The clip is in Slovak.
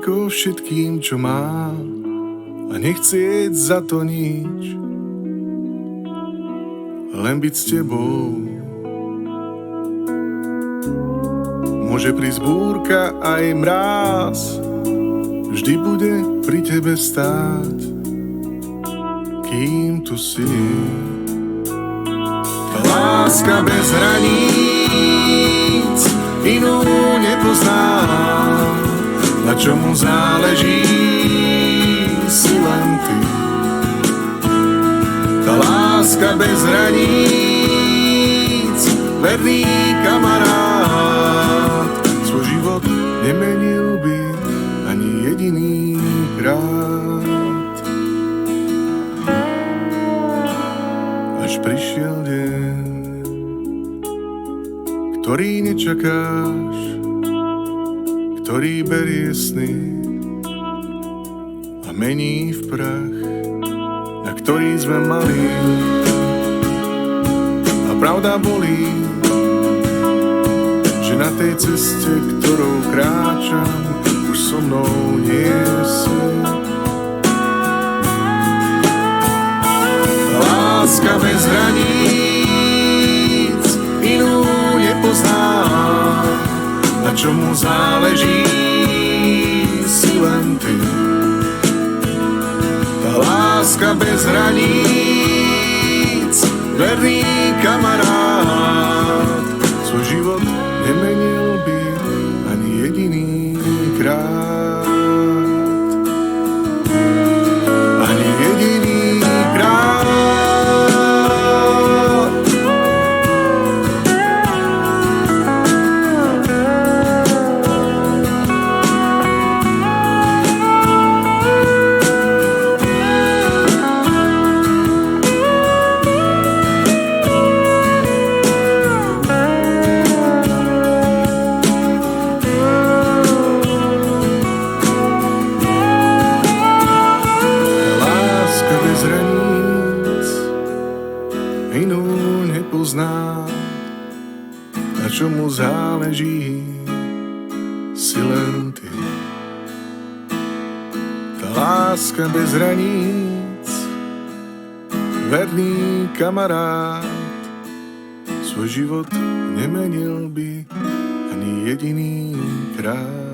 toľko všetkým, čo má, a nechcieť za to nič, len byť s tebou. Môže prísť búrka aj mráz, vždy bude pri tebe stáť, kým tu si. Tá láska bez hraníc inú nepoznám, na čomu záleží si len ty. Tá láska bez hraníc, verný kamarát, svoj život nemenil by ani jediný krát. Až prišiel deň, ktorý nečakáš, ktorý berie sny a mení v prach, na ktorý sme mali. A pravda bolí, že na tej ceste, ktorou kráčam, už so mnou nie si. Láska bez hraníc inú nepoznám, na čomu záleží si len ty. Tá láska bez hraníc, verný kamarát, svoj život nemenil by ani jediný krát. Ani jediný krát. Inú nepozná, na čomu záleží si len ty. Tá láska bez hraníc, verný kamarát, svoj život nemenil by ani jediný krát.